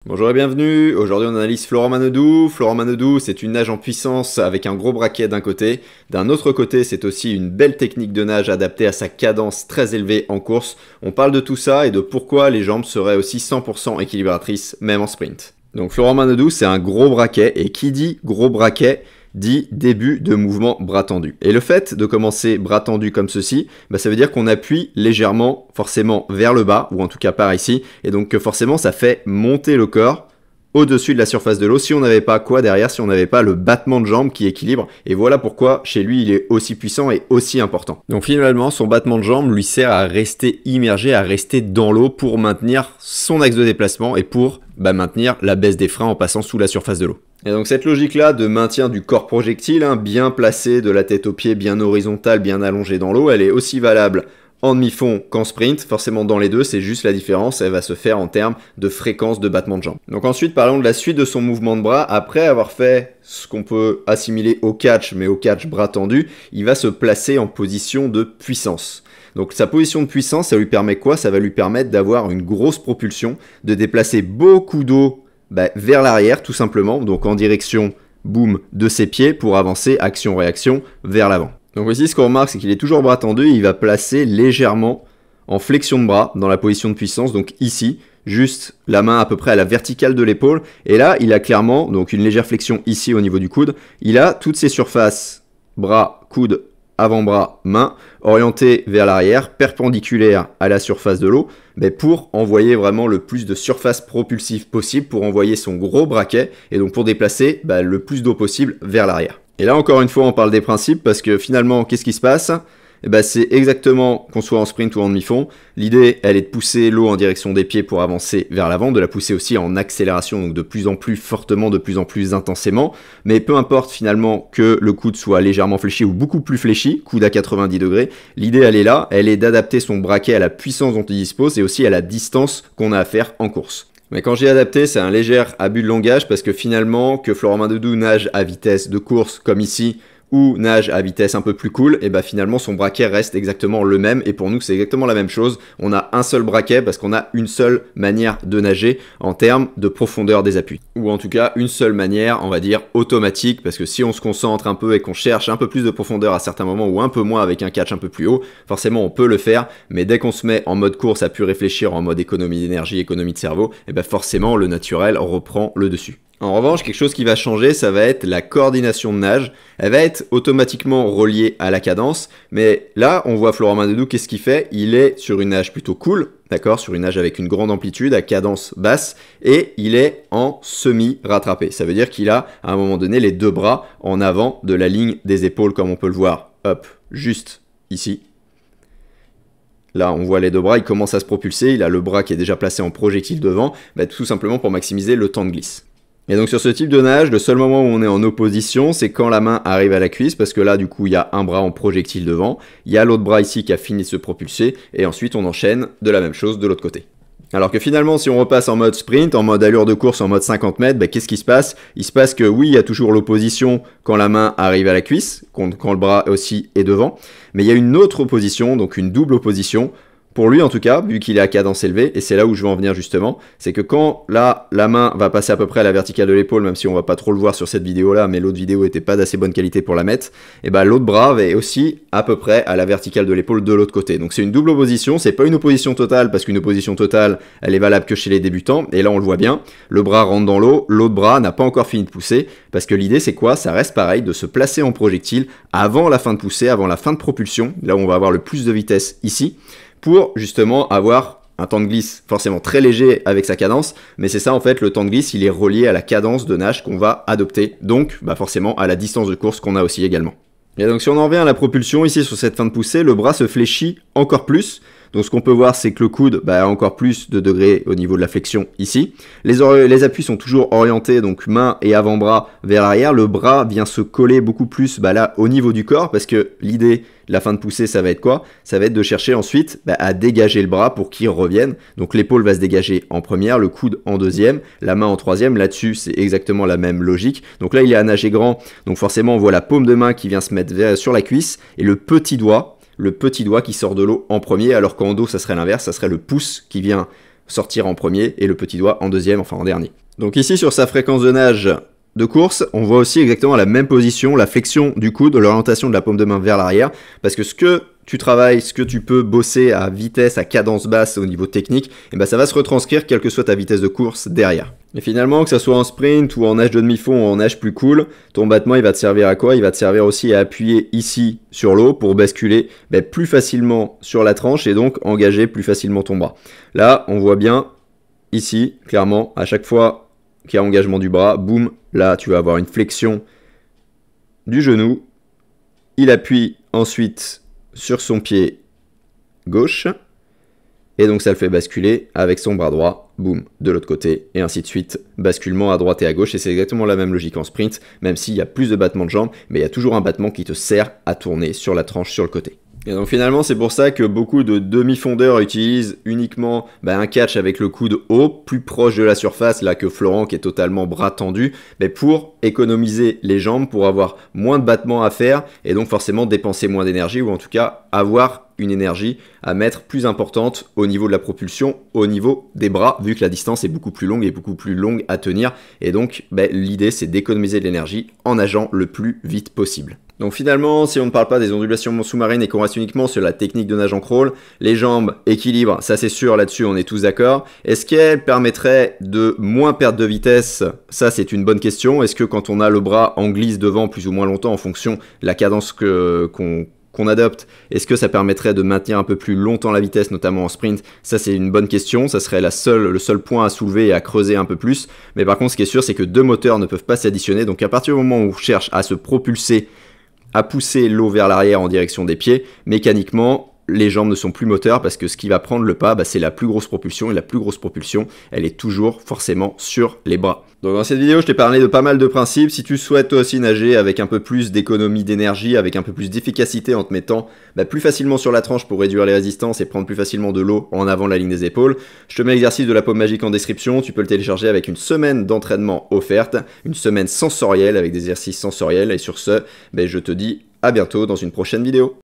Bonjour et bienvenue, aujourd'hui on analyse Florent Manodou. Florent Manodou, c'est une nage en puissance avec un gros braquet d'un côté. D'un autre côté, c'est aussi une belle technique de nage adaptée à sa cadence très élevée en course. On parle de tout ça et de pourquoi les jambes seraient aussi 100% équilibratrices, même en sprint. Donc Florent Manodou, c'est un gros braquet, et qui dit gros braquet dit début de mouvement bras tendu. Et le fait de commencer bras tendu comme ceci, ça veut dire qu'on appuie légèrement, forcément vers le bas, ou en tout cas par ici, et donc forcément ça fait monter le corps au-dessus de la surface de l'eau si on n'avait pas quoi derrière, si on n'avait pas le battement de jambes qui équilibre, et voilà pourquoi chez lui il est aussi puissant et aussi important. Donc finalement son battement de jambes lui sert à rester immergé, à rester dans l'eau pour maintenir son axe de déplacement et pour maintenir la baisse des freins en passant sous la surface de l'eau. Et donc cette logique-là de maintien du corps projectile, bien placé de la tête aux pieds, bien horizontal, bien allongé dans l'eau, elle est aussi valable en demi-fond qu'en sprint. Forcément dans les deux, c'est juste la différence, elle va se faire en termes de fréquence de battement de jambes. Donc ensuite, parlons de la suite de son mouvement de bras. Après avoir fait ce qu'on peut assimiler au catch, mais au catch bras tendu, il va se placer en position de puissance. Donc sa position de puissance, ça lui permet quoi? Ça va lui permettre d'avoir une grosse propulsion, de déplacer beaucoup d'eau vers l'arrière tout simplement, donc en direction, boum, de ses pieds pour avancer, action-réaction, vers l'avant. Donc ici, ce qu'on remarque, c'est qu'il est toujours bras tendu, il va placer légèrement en flexion de bras dans la position de puissance, donc ici, juste la main à peu près à la verticale de l'épaule, et là, il a clairement donc une légère flexion ici au niveau du coude, il a toutes ses surfaces, bras, coude, avant-bras, main, orienté vers l'arrière, perpendiculaire à la surface de l'eau, pour envoyer vraiment le plus de surface propulsive possible, pour envoyer son gros braquet, et donc pour déplacer le plus d'eau possible vers l'arrière. Et là encore une fois on parle des principes, parce que finalement qu'est-ce qui se passe? C'est exactement qu'on soit en sprint ou en demi-fond, l'idée elle est de pousser l'eau en direction des pieds pour avancer vers l'avant, de la pousser aussi en accélération, donc de plus en plus fortement, de plus en plus intensément, mais peu importe finalement que le coude soit légèrement fléchi ou beaucoup plus fléchi, coude à 90 degrés, l'idée elle est là, elle est d'adapter son braquet à la puissance dont il dispose et aussi à la distance qu'on a à faire en course. Mais quand j'ai adapté, c'est un léger abus de langage parce que finalement, que Florent Manodou nage à vitesse de course comme ici, ou nage à vitesse un peu plus cool, et finalement son braquet reste exactement le même, et pour nous c'est exactement la même chose. On a un seul braquet parce qu'on a une seule manière de nager en termes de profondeur des appuis. Ou en tout cas une seule manière, on va dire automatique, parce que si on se concentre un peu et qu'on cherche un peu plus de profondeur à certains moments ou un peu moins avec un catch un peu plus haut, forcément on peut le faire, mais dès qu'on se met en mode course à pu réfléchir en mode économie d'énergie, économie de cerveau, forcément le naturel reprend le dessus. En revanche, quelque chose qui va changer, ça va être la coordination de nage. Elle va être automatiquement reliée à la cadence, mais là, on voit Florent Manodou, qu'est-ce qu'il fait? Il est sur une nage plutôt cool, d'accord, sur une nage avec une grande amplitude, à cadence basse, et il est en semi-rattrapé. Ça veut dire qu'il a, à un moment donné, les deux bras en avant de la ligne des épaules, comme on peut le voir, hop, juste ici. Là, on voit les deux bras, il commence à se propulser, il a le bras qui est déjà placé en projectile devant, tout simplement pour maximiser le temps de glisse. Et donc sur ce type de nage, le seul moment où on est en opposition, c'est quand la main arrive à la cuisse, parce que là du coup il y a un bras en projectile devant, il y a l'autre bras ici qui a fini de se propulser, et ensuite on enchaîne de la même chose de l'autre côté. Alors que finalement si on repasse en mode sprint, en mode allure de course, en mode 50 mètres, qu'est-ce qui se passe? Il se passe que oui, il y a toujours l'opposition quand la main arrive à la cuisse, quand le bras aussi est devant, mais il y a une autre opposition, donc une double opposition, pour lui en tout cas, vu qu'il est à cadence élevée, et c'est là où je veux en venir justement, c'est que quand là, la main va passer à peu près à la verticale de l'épaule, même si on va pas trop le voir sur cette vidéo là, mais l'autre vidéo était pas d'assez bonne qualité pour la mettre, et l'autre bras est aussi à peu près à la verticale de l'épaule de l'autre côté. Donc c'est une double opposition, c'est pas une opposition totale, parce qu'une opposition totale, elle est valable que chez les débutants, et là on le voit bien, le bras rentre dans l'eau, l'autre bras n'a pas encore fini de pousser, parce que l'idée c'est quoi? Ça reste pareil, de se placer en projectile avant la fin de poussée, avant la fin de propulsion, là où on va avoir le plus de vitesse ici, pour justement avoir un temps de glisse forcément très léger avec sa cadence, mais c'est ça en fait, le temps de glisse il est relié à la cadence de nage qu'on va adopter, donc forcément à la distance de course qu'on a aussi également. Et donc si on en revient à la propulsion, ici sur cette fin de poussée, le bras se fléchit encore plus. Donc ce qu'on peut voir, c'est que le coude a encore plus de degrés au niveau de la flexion ici. Les appuis sont toujours orientés, donc main et avant-bras vers l'arrière. Le bras vient se coller beaucoup plus là au niveau du corps, parce que l'idée de la fin de poussée, ça va être quoi? Ça va être de chercher ensuite à dégager le bras pour qu'il revienne. Donc l'épaule va se dégager en première, le coude en deuxième, la main en troisième. Là-dessus, c'est exactement la même logique. Donc là, il est à nager grand, donc forcément, on voit la paume de main qui vient se mettre sur la cuisse, et le petit doigt qui sort de l'eau en premier, alors qu'en dos, ça serait l'inverse, ça serait le pouce qui vient sortir en premier et le petit doigt en deuxième, enfin en dernier. Donc ici sur sa fréquence de nage de course, on voit aussi exactement la même position, la flexion du coude, l'orientation de la paume de main vers l'arrière, parce que ce que tu travailles, ce que tu peux bosser à vitesse, à cadence basse au niveau technique, et ben ça va se retranscrire quelle que soit ta vitesse de course derrière. Et finalement, que ça soit en sprint ou en nage de demi-fond ou en nage plus cool, ton battement il va te servir à quoi? Il va te servir aussi à appuyer ici sur l'eau pour basculer plus facilement sur la tranche et donc engager plus facilement ton bras. Là, on voit bien ici, clairement, à chaque fois qu'il y a engagement du bras, boum, là tu vas avoir une flexion du genou. Il appuie ensuite sur son pied gauche et donc ça le fait basculer avec son bras droit, boum, de l'autre côté et ainsi de suite, basculement à droite et à gauche et c'est exactement la même logique en sprint, même s'il y a plus de battements de jambes, mais il y a toujours un battement qui te sert à tourner sur la tranche sur le côté. Et donc finalement c'est pour ça que beaucoup de demi-fondeurs utilisent uniquement un catch avec le coude haut, plus proche de la surface, là que Florent qui est totalement bras tendu, pour économiser les jambes, pour avoir moins de battements à faire et donc forcément dépenser moins d'énergie ou en tout cas avoir une énergie à mettre plus importante au niveau de la propulsion, au niveau des bras, vu que la distance est beaucoup plus longue et beaucoup plus longue à tenir. Et donc, l'idée, c'est d'économiser de l'énergie en nageant le plus vite possible. Donc finalement, si on ne parle pas des ondulations sous-marines et qu'on reste uniquement sur la technique de nage en crawl, les jambes, équilibre, ça c'est sûr, là-dessus on est tous d'accord. Est-ce qu'elles permettraient de moins perdre de vitesse? Ça c'est une bonne question. Est-ce que quand on a le bras en glisse devant plus ou moins longtemps en fonction de la cadence qu'on adopte, est-ce que ça permettrait de maintenir un peu plus longtemps la vitesse, notamment en sprint? Ça c'est une bonne question, ça serait le seul point à soulever et à creuser un peu plus. Mais par contre ce qui est sûr c'est que deux moteurs ne peuvent pas s'additionner, donc à partir du moment où on cherche à se propulser, à pousser l'eau vers l'arrière en direction des pieds, mécaniquement les jambes ne sont plus moteurs parce que ce qui va prendre le pas, c'est la plus grosse propulsion et la plus grosse propulsion elle est toujours forcément sur les bras. Donc dans cette vidéo je t'ai parlé de pas mal de principes. Si tu souhaites toi aussi nager avec un peu plus d'économie d'énergie, avec un peu plus d'efficacité en te mettant plus facilement sur la tranche pour réduire les résistances et prendre plus facilement de l'eau en avant de la ligne des épaules, je te mets l'exercice de la paume magique en description. Tu peux le télécharger avec une semaine d'entraînement offerte, une semaine sensorielle avec des exercices sensoriels et sur ce, je te dis à bientôt dans une prochaine vidéo.